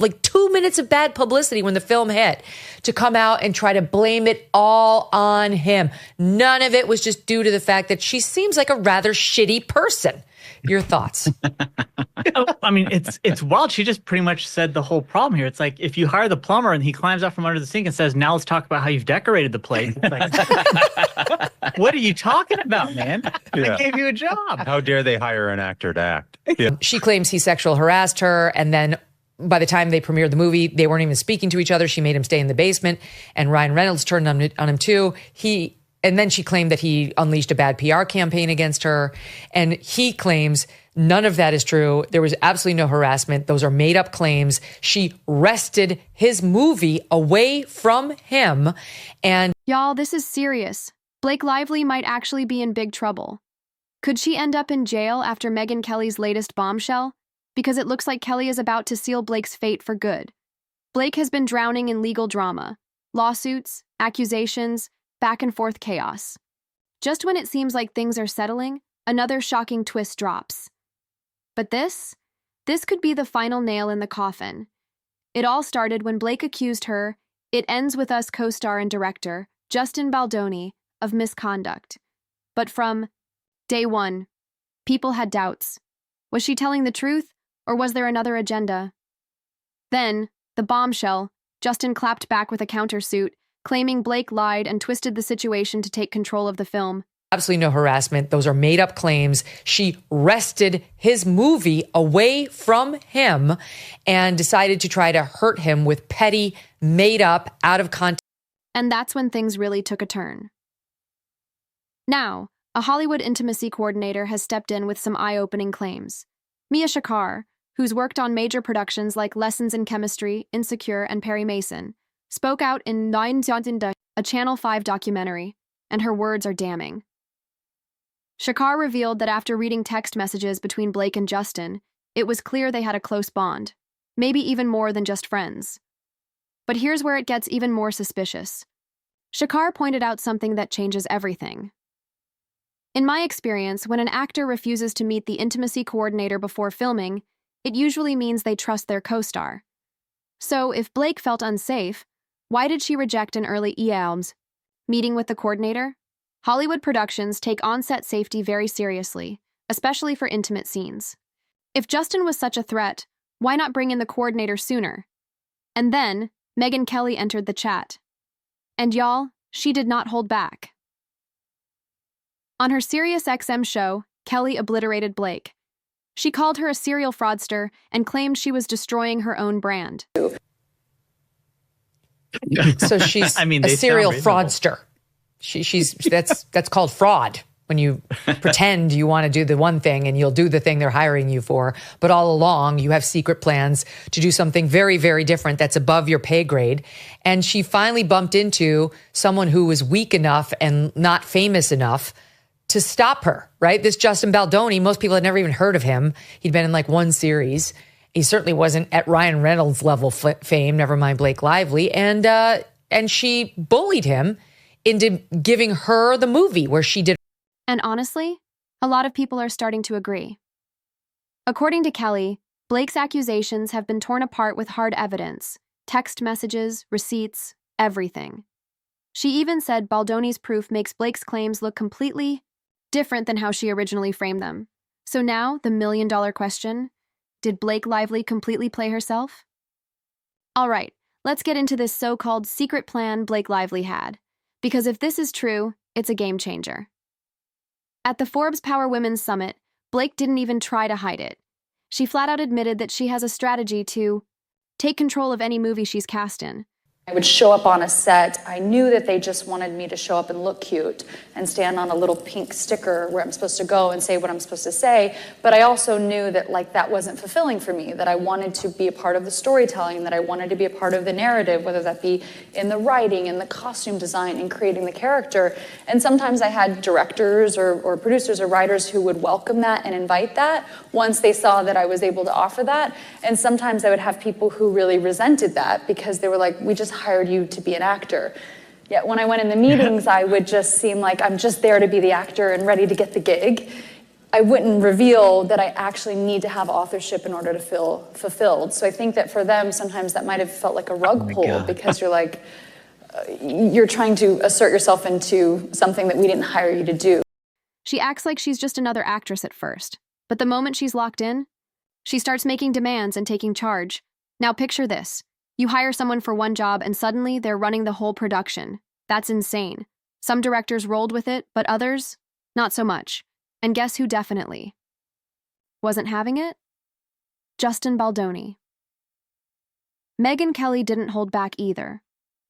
like 2 minutes of bad publicity when the film hit, to come out and try to blame it all on him. None of it was just due to the fact that she seems like a rather shitty person. Your thoughts? I mean, it's wild. She just pretty much said the whole problem here. It's like, if you hire the plumber and he climbs out from under the sink and says, now let's talk about how you've decorated the place. It's like, what are you talking about, man? I gave you a job. How dare they hire an actor to act? Yeah. She claims he sexual harassed her, and then by the time they premiered the movie, they weren't even speaking to each other. She made him stay in the basement, and Ryan Reynolds turned on him too. And then she claimed that he unleashed a bad PR campaign against her. And he claims none of that is true. There was absolutely no harassment. Those are made up claims. She wrested his movie away from him. And y'all, this is serious. BlakeLively might actually be in big trouble. Could she end up in jail after Megyn Kelly's latest bombshell? Because it looks like Kelly is about to seal Blake's fate for good. Blake has been drowning in legal drama, lawsuits, accusations, back and forth chaos. Just when it seems like things are settling, another shocking twist drops. But this could be the final nail in the coffin. It all started when Blake accused her, It Ends With Us co-star and director, Justin Baldoni, of misconduct. But from day one, people had doubts. Was she telling the truth, or was there another agenda? Then, the bombshell, Justin clapped back with a countersuit, claiming Blake lied and twisted the situation to take control of the film. Absolutely no harassment. Those are made up claims. She wrested his movie away from him and decided to try to hurt him with petty, made up, out of context. And that's when things really took a turn. Now, a Hollywood intimacy coordinator has stepped in with some eye-opening claims. Mia Shakar, who's worked on major productions like Lessons in Chemistry, Insecure, and Perry Mason, spoke out in a Channel 5 documentary, and her words are damning. Shakar revealed that after reading text messages between Blake and Justin, it was clear they had a close bond, maybe even more than just friends. But here's where it gets even more suspicious. Shakar pointed out something that changes everything. In my experience, when an actor refuses to meet the intimacy coordinator before filming, it usually means they trust their co-star. So if Blake felt unsafe, why did she reject an early EALMS meeting with the coordinator? Hollywood productions take on-set safety very seriously, especially for intimate scenes. If Justin was such a threat, why not bring in the coordinator sooner? And then, Megyn Kelly entered the chat. And y'all, she did not hold back. On her SiriusXM show, Kelly obliterated Blake. She called her a serial fraudster and claimed she was destroying her own brand. So she's a serial fraudster. That's called fraud, when you pretend you want to do the one thing and you'll do the thing they're hiring you for, but all along you have secret plans to do something very, very different that's above your pay grade. And she finally bumped into someone who was weak enough and not famous enough to stop her, right? This Justin Baldoni, most people had never even heard of him. He'd been in like one series. He certainly wasn't at Ryan Reynolds level fame, never mind BlakeLively. And she bullied him into giving her the movie where she did. And honestly, a lot of people are starting to agree. According to Kelly, Blake's accusations have been torn apart with hard evidence, text messages, receipts, everything. She even said Baldoni's proof makes Blake's claims look completely different than how she originally framed them. So now, the million-dollar question, did BlakeLively completely play herself? All right, let's get into this so-called secret plan BlakeLively had. Because if this is true, it's a game changer. At the Forbes Power Women's Summit, Blake didn't even try to hide it. She flat out admitted that she has a strategy to take control of any movie she's cast in. I would show up on a set. I knew that they just wanted me to show up and look cute and stand on a little pink sticker where I'm supposed to go and say what I'm supposed to say. But I also knew that that wasn't fulfilling for me, that I wanted to be a part of the storytelling, that I wanted to be a part of the narrative, whether that be in the writing, in the costume design, in creating the character. And sometimes I had directors or producers or writers who would welcome that and invite that once they saw that I was able to offer that. And sometimes I would have people who really resented that because they were like, we just hired you to be an actor. Yet when I went in the meetings, I would just seem like I'm just there to be the actor and ready to get the gig. I wouldn't reveal that I actually need to have authorship in order to feel fulfilled. So I think that for them, sometimes that might have felt like a rug pull because you're like, you're trying to assert yourself into something that we didn't hire you to do. She acts like she's just another actress at first, but the moment she's locked in, she starts making demands and taking charge. Now picture this. You hire someone for one job and suddenly they're running the whole production. That's insane. Some directors rolled with it, but others, not so much. And guess who definitely wasn't having it? Justin Baldoni. Megyn Kelly didn't hold back either.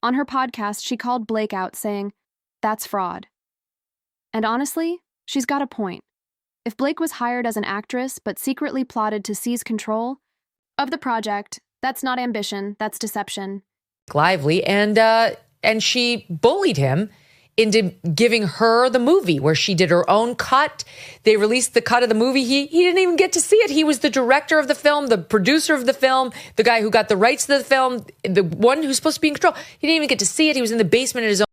On her podcast, she called Blake out saying, "That's fraud." And honestly, she's got a point. If Blake was hired as an actress but secretly plotted to seize control of the project, that's not ambition, that's deception. Lively, and she bullied him into giving her the movie where she did her own cut. They released the cut of the movie. He didn't even get to see it. He was the director of the film, the producer of the film, the guy who got the rights to the film, the one who's supposed to be in control. He didn't even get to see it. He was in the basement at his own.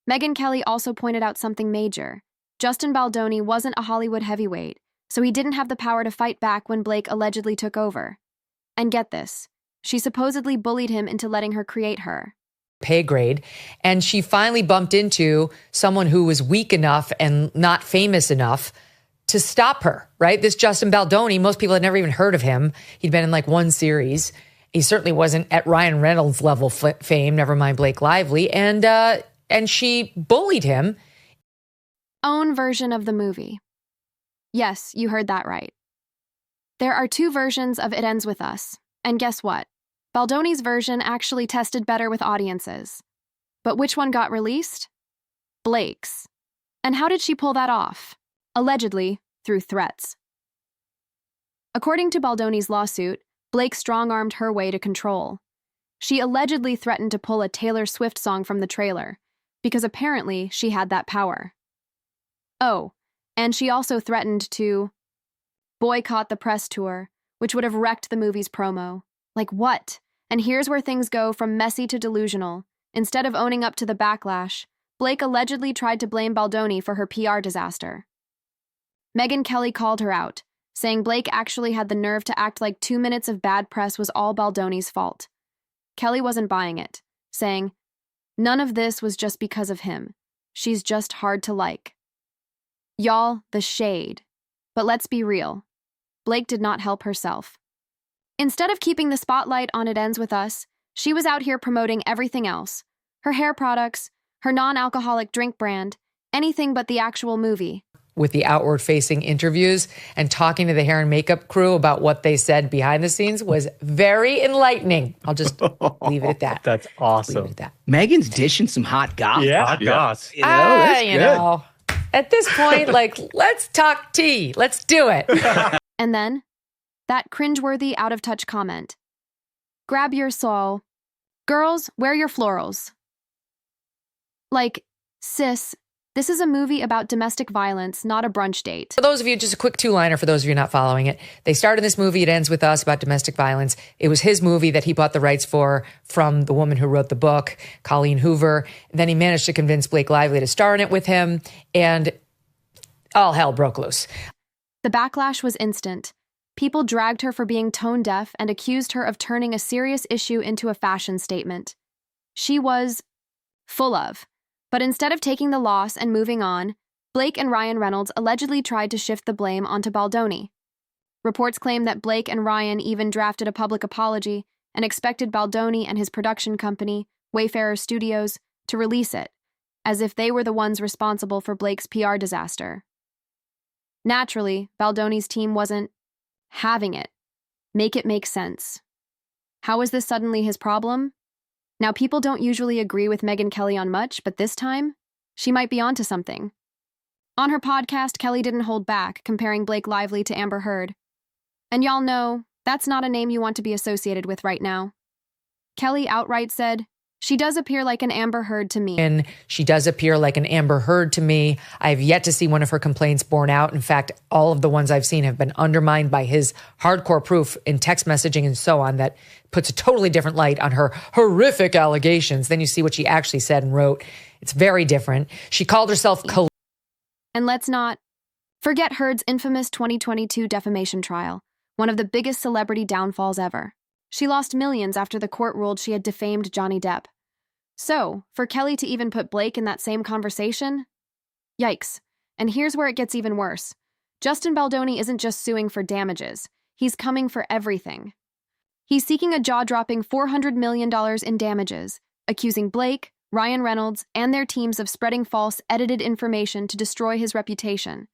Megyn Kelly also pointed out something major. Justin Baldoni wasn't a Hollywood heavyweight, so he didn't have the power to fight back when Blake allegedly took over. And get this, she supposedly bullied him into letting her create her pay grade, and she finally bumped into someone who was weak enough and not famous enough to stop her, right? This Justin Baldoni, most people had never even heard of him. He'd been in like one series. He certainly wasn't at Ryan Reynolds level fame, never mind BlakeLively, and she bullied him. Own version of the movie. Yes, you heard that right. There are two versions of It Ends With Us, and guess what? Baldoni's version actually tested better with audiences. But which one got released? Blake's. And how did she pull that off? Allegedly, through threats. According to Baldoni's lawsuit, Blake strong-armed her way to control. She allegedly threatened to pull a Taylor Swift song from the trailer, because apparently she had that power. Oh, and she also threatened to boycott the press tour, which would have wrecked the movie's promo. Like what? And here's where things go from messy to delusional. Instead of owning up to the backlash, Blake allegedly tried to blame Baldoni for her PR disaster. Megyn Kelly called her out, saying Blake actually had the nerve to act like 2 minutes of bad press was all Baldoni's fault. Kelly wasn't buying it, saying, "None of this was just because of him. She's just hard to like." Y'all, the shade. But let's be real. Blake did not help herself. Instead of keeping the spotlight on It Ends With Us, she was out here promoting everything else. Her hair products, her non-alcoholic drink brand, anything but the actual movie. With the outward-facing interviews and talking to the hair and makeup crew about what they said behind the scenes was very enlightening. I'll just leave it at that. That's awesome. Leave it at that. Megan's dishing some hot goss. Yeah, hot goss. You know, that's you good. know, at this point, like, let's talk tea. Let's do it. And then, that cringeworthy out-of-touch comment. Grab your soul. Girls, wear your florals. Like, sis, this is a movie about domestic violence, not a brunch date. For those of you, just a quick two-liner for those of you not following it. They started this movie, It Ends With Us, about domestic violence. It was his movie that he bought the rights for from the woman who wrote the book, Colleen Hoover. Then he managed to convince BlakeLively to star in it with him, and all hell broke loose. The backlash was instant. People dragged her for being tone deaf and accused her of turning a serious issue into a fashion statement. She was full of. But instead of taking the loss and moving on, Blake and Ryan Reynolds allegedly tried to shift the blame onto Baldoni. Reports claim that Blake and Ryan even drafted a public apology and expected Baldoni and his production company, Wayfarer Studios, to release it, as if they were the ones responsible for Blake's PR disaster. Naturally, Baldoni's team wasn't having it. Make it make sense. How is this suddenly his problem? Now, people don't usually agree with Megyn Kelly on much, but this time, she might be onto something. On her podcast, Kelly didn't hold back, comparing BlakeLively to Amber Heard. And y'all know, that's not a name you want to be associated with right now. Kelly outright said, "She does appear like an Amber Heard to me." And she does appear like an Amber Heard to me. I've yet to see one of her complaints borne out. In fact, all of the ones I've seen have been undermined by his hardcore proof in text messaging and so on that puts a totally different light on her horrific allegations. Then you see what she actually said and wrote. It's very different. She called herself... And let's not Forget Heard's infamous 2022 defamation trial, one of the biggest celebrity downfalls ever. She lost millions after the court ruled she had defamed Johnny Depp. So, for Kelly to even put Blake in that same conversation? Yikes. And here's where it gets even worse. Justin Baldoni isn't just suing for damages. He's coming for everything. He's seeking a jaw-dropping $400 million in damages, accusing Blake, Ryan Reynolds, and their teams of spreading false, edited information to destroy his reputation.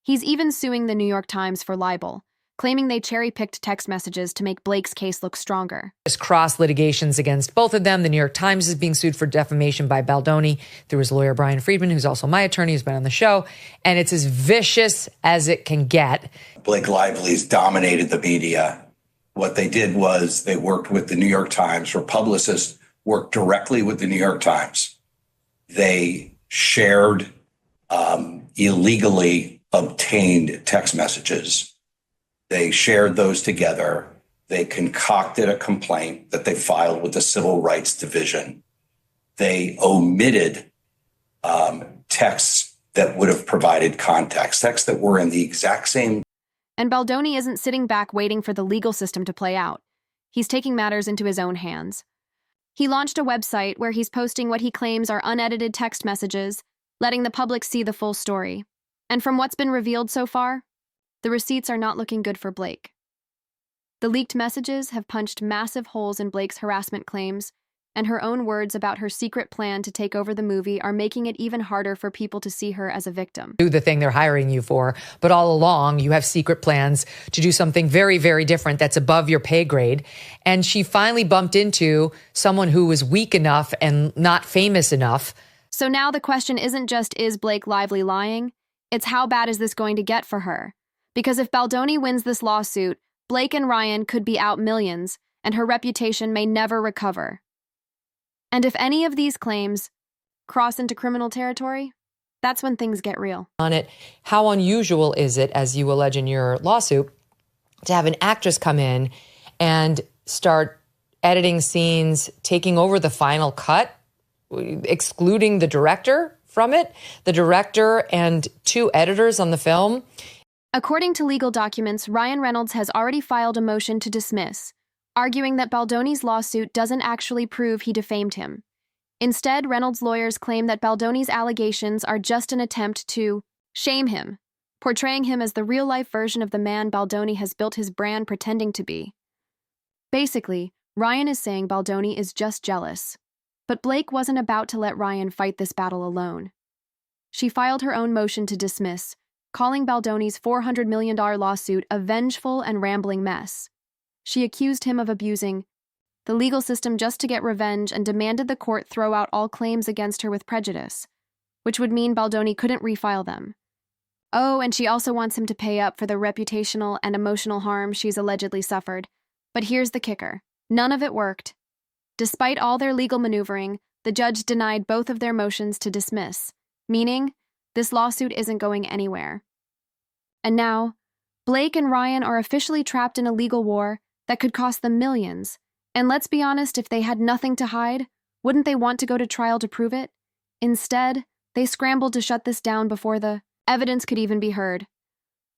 He's even suing the New York Times for libel, claiming they cherry-picked text messages to make Blake's case look stronger. There's cross litigations against both of them. The New York Times is being sued for defamation by Baldoni through his lawyer, Brian Friedman, who's also my attorney, who's been on the show. And it's as vicious as it can get. BlakeLively's dominated the media. What they did was they worked with the New York Times, where publicists worked directly with the New York Times. They shared illegally obtained text messages. They shared those together. They concocted a complaint that they filed with the Civil Rights Division. They omitted texts that would have provided context, texts that were in the exact same. And Baldoni isn't sitting back waiting for the legal system to play out. He's taking matters into his own hands. He launched a website where he's posting what he claims are unedited text messages, letting the public see the full story. And from what's been revealed so far, the receipts are not looking good for Blake. The leaked messages have punched massive holes in Blake's harassment claims, and her own words about her secret plan to take over the movie are making it even harder for people to see her as a victim. Do the thing they're hiring you for, but all along you have secret plans to do something very, very different that's above your pay grade. And she finally bumped into someone who was weak enough and not famous enough. So now the question isn't just, is BlakeLively lying? It's, how bad is this going to get for her? Because if Baldoni wins this lawsuit, Blake and Ryan could be out millions, and her reputation may never recover. And if any of these claims cross into criminal territory, that's when things get real. On it, how unusual is it, as you allege in your lawsuit, to have an actress come in and start editing scenes, taking over the final cut, excluding the director from it, the director and 2 editors on the film? According to legal documents, Ryan Reynolds has already filed a motion to dismiss, arguing that Baldoni's lawsuit doesn't actually prove he defamed him. Instead, Reynolds' lawyers claim that Baldoni's allegations are just an attempt to shame him, portraying him as the real-life version of the man Baldoni has built his brand pretending to be. Basically, Ryan is saying Baldoni is just jealous. But Blake wasn't about to let Ryan fight this battle alone. She filed her own motion to dismiss, calling Baldoni's $400 million lawsuit a vengeful and rambling mess. She accused him of abusing the legal system just to get revenge and demanded the court throw out all claims against her with prejudice, which would mean Baldoni couldn't refile them. Oh, and she also wants him to pay up for the reputational and emotional harm she's allegedly suffered. But here's the kicker. None of it worked. Despite all their legal maneuvering, the judge denied both of their motions to dismiss, meaning this lawsuit isn't going anywhere. And now, Blake and Ryan are officially trapped in a legal war that could cost them millions. And let's be honest, if they had nothing to hide, wouldn't they want to go to trial to prove it? Instead, they scrambled to shut this down before the evidence could even be heard.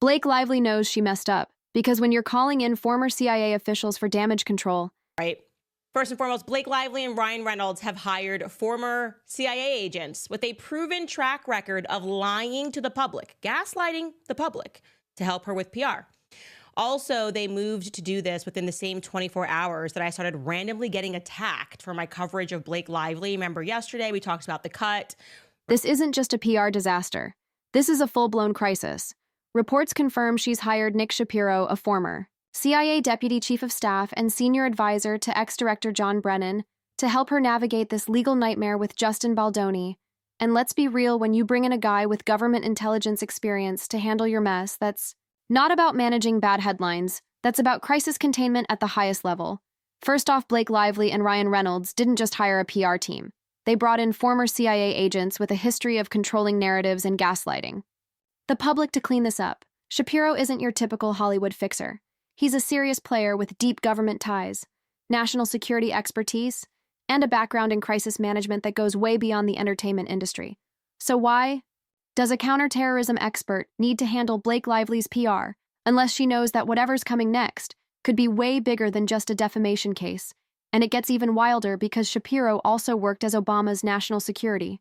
BlakeLively knows she messed up, because when you're calling in former CIA officials for damage control, right? First and foremost, BlakeLively and Ryan Reynolds have hired former CIA agents with a proven track record of lying to the public, gaslighting the public to help her with PR. Also, they moved to do this within the same 24 hours that I started randomly getting attacked for my coverage of BlakeLively. Remember yesterday we talked about the cut. This isn't just a PR disaster. This is a full-blown crisis. Reports confirm she's hired Nick Shapiro, a former CIA Deputy Chief of Staff and Senior Advisor to ex-Director John Brennan, to help her navigate this legal nightmare with Justin Baldoni. And let's be real, when you bring in a guy with government intelligence experience to handle your mess, that's not about managing bad headlines, that's about crisis containment at the highest level. First off, BlakeLively and Ryan Reynolds didn't just hire a PR team. They brought in former CIA agents with a history of controlling narratives and gaslighting the public to clean this up. Shapiro isn't your typical Hollywood fixer. He's a serious player with deep government ties, national security expertise, and a background in crisis management that goes way beyond the entertainment industry. So why Does a counterterrorism expert need to handle Blake Lively's PR unless she knows that whatever's coming next could be way bigger than just a defamation case? And it gets even wilder because Shapiro also worked as Obama's national security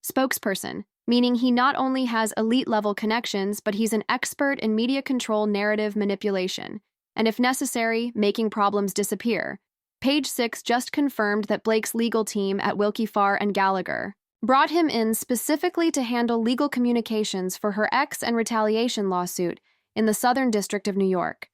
spokesperson, meaning he not only has elite-level connections, but he's an expert in media control narrative manipulation, and if necessary, making problems disappear. Page 6 just confirmed that Blake's legal team at Wilkie Farr and Gallagher brought him in specifically to handle legal communications for her ex and retaliation lawsuit in the Southern District of New York.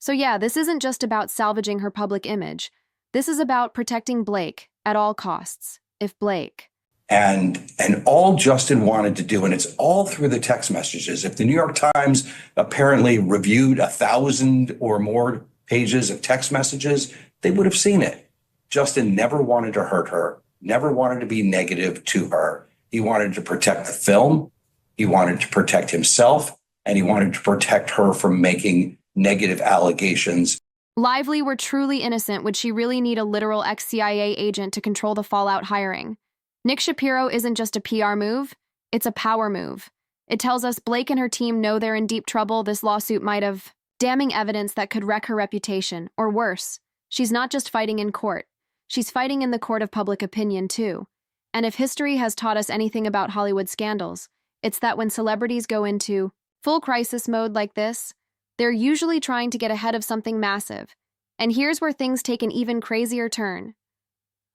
So yeah, this isn't just about salvaging her public image. This is about protecting Blake at all costs. If Blake... And all Justin wanted to do, and it's all through the text messages. If the New York Times apparently reviewed 1,000 or more pages of text messages, they would have seen it. Justin never wanted to hurt her, never wanted to be negative to her. He wanted to protect the film, he wanted to protect himself, and he wanted to protect her from making negative allegations. Lively were truly innocent, would she really need a literal ex-CIA agent to control the fallout hiring? Nick Shapiro isn't just a PR move, it's a power move. It tells us Blake and her team know they're in deep trouble. This lawsuit might have damning evidence that could wreck her reputation, or worse. She's not just fighting in court, she's fighting in the court of public opinion too. And if history has taught us anything about Hollywood scandals, it's that when celebrities go into full crisis mode like this, they're usually trying to get ahead of something massive. And here's where things take an even crazier turn.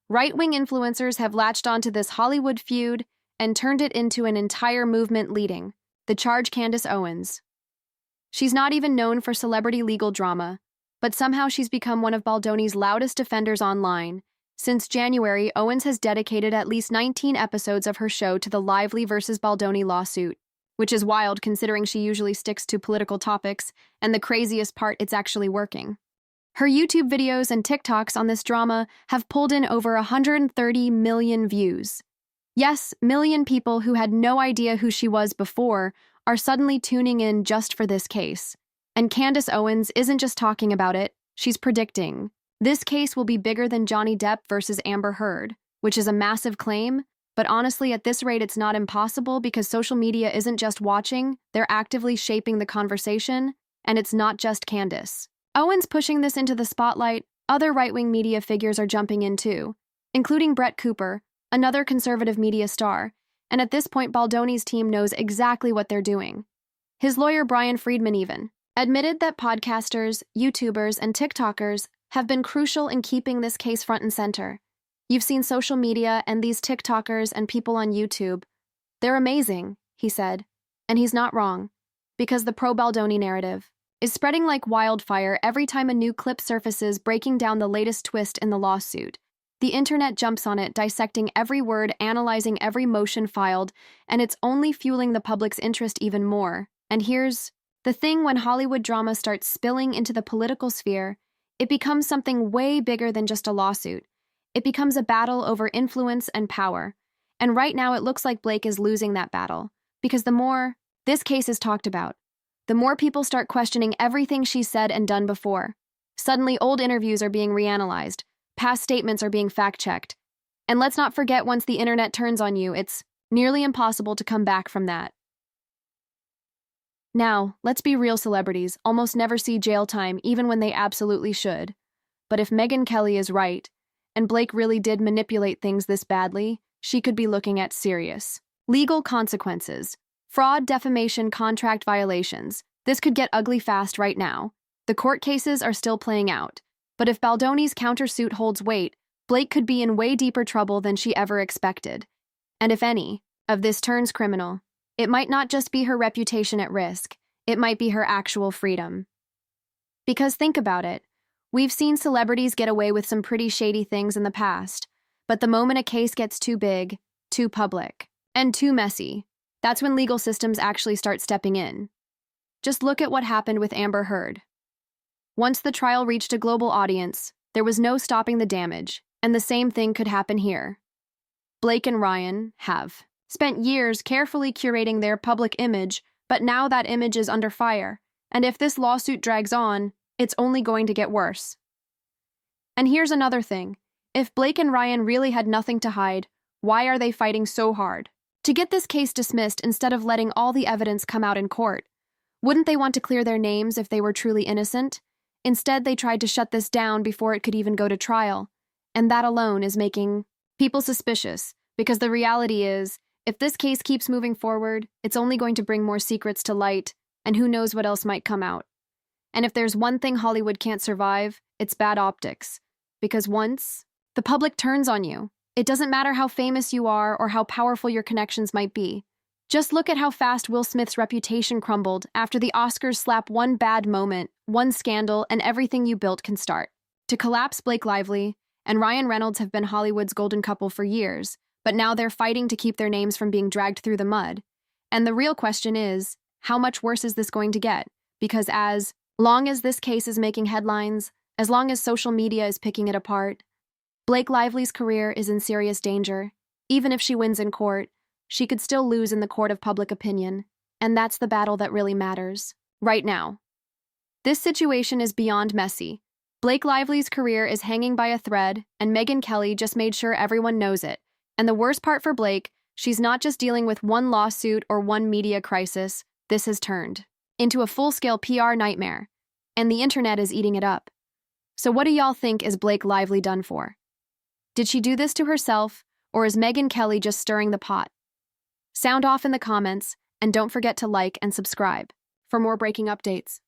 Right-wing influencers have latched onto this Hollywood feud and turned it into an entire movement leading the charge Candace Owens. She's not even known for celebrity legal drama, but somehow she's become one of Baldoni's loudest defenders online. Since January, Owens has dedicated at least 19 episodes of her show to the Lively versus Baldoni lawsuit, which is wild considering she usually sticks to political topics, and the craziest part, it's actually working. Her YouTube videos and TikToks on this drama have pulled in over 130 million views. Yes, million people who had no idea who she was before are suddenly tuning in just for this case. And Candace Owens isn't just talking about it, she's predicting. This case will be bigger than Johnny Depp versus Amber Heard, which is a massive claim, but honestly at this rate it's not impossible because social media isn't just watching, they're actively shaping the conversation, and it's not just Candace. Owens pushing this into the spotlight, other right-wing media figures are jumping in too, including Brett Cooper, another conservative media star, and at this point Baldoni's team knows exactly what they're doing. His lawyer Brian Friedman even admitted that podcasters, YouTubers, and TikTokers have been crucial in keeping this case front and center. You've seen social media and these TikTokers and people on YouTube. They're amazing, he said, and he's not wrong, because the pro-Baldoni narrative is spreading like wildfire every time a new clip surfaces breaking down the latest twist in the lawsuit. The internet jumps on it, dissecting every word, analyzing every motion filed, and it's only fueling the public's interest even more. And here's the thing: when Hollywood drama starts spilling into the political sphere, it becomes something way bigger than just a lawsuit. It becomes a battle over influence and power. And right now it looks like Blake is losing that battle, because the more this case is talked about, the more people start questioning everything she said and done before. Suddenly, old interviews are being reanalyzed, past statements are being fact-checked. And let's not forget, once the internet turns on you, it's nearly impossible to come back from that. Now, let's be real, celebrities almost never see jail time even when they absolutely should. But if Megyn Kelly is right, and Blake really did manipulate things this badly, she could be looking at serious legal consequences. Fraud, defamation, contract violations. This could get ugly fast right now. The court cases are still playing out. But if Baldoni's countersuit holds weight, Blake could be in way deeper trouble than she ever expected. And if any of this turns criminal, it might not just be her reputation at risk, it might be her actual freedom. Because think about it, we've seen celebrities get away with some pretty shady things in the past, but the moment a case gets too big, too public, and too messy, that's when legal systems actually start stepping in. Just look at what happened with Amber Heard. Once the trial reached a global audience, there was no stopping the damage, and the same thing could happen here. Blake and Ryan have spent years carefully curating their public image, but now that image is under fire, and if this lawsuit drags on, it's only going to get worse. And here's another thing. If Blake and Ryan really had nothing to hide, why are they fighting so hard? to get this case dismissed instead of letting all the evidence come out in court. Wouldn't they want to clear their names if they were truly innocent? Instead, they tried to shut this down before it could even go to trial. And that alone is making people suspicious, because the reality is, if this case keeps moving forward, it's only going to bring more secrets to light, and who knows what else might come out. And if there's one thing Hollywood can't survive, it's bad optics. Because once the public turns on you, it doesn't matter how famous you are or how powerful your connections might be. Just look at how fast Will Smith's reputation crumbled after the Oscars slap one bad moment, one scandal, and everything you built can start to collapse. BlakeLively and Ryan Reynolds have been Hollywood's golden couple for years, but now they're fighting to keep their names from being dragged through the mud. And the real question is, how much worse is this going to get? Because as long as this case is making headlines, as long as social media is picking it apart, BlakeLively's career is in serious danger. Even if she wins in court, she could still lose in the court of public opinion, and that's the battle that really matters right now. This situation is beyond messy. BlakeLively's career is hanging by a thread, and Megyn Kelly just made sure everyone knows it. And the worst part for Blake, she's not just dealing with one lawsuit or one media crisis. This has turned into a full-scale PR nightmare, and the internet is eating it up. So what do y'all think is BlakeLively done for? Did she do this to herself, or is Megyn Kelly just stirring the pot? Sound off in the comments, and don't forget to like and subscribe for more breaking updates.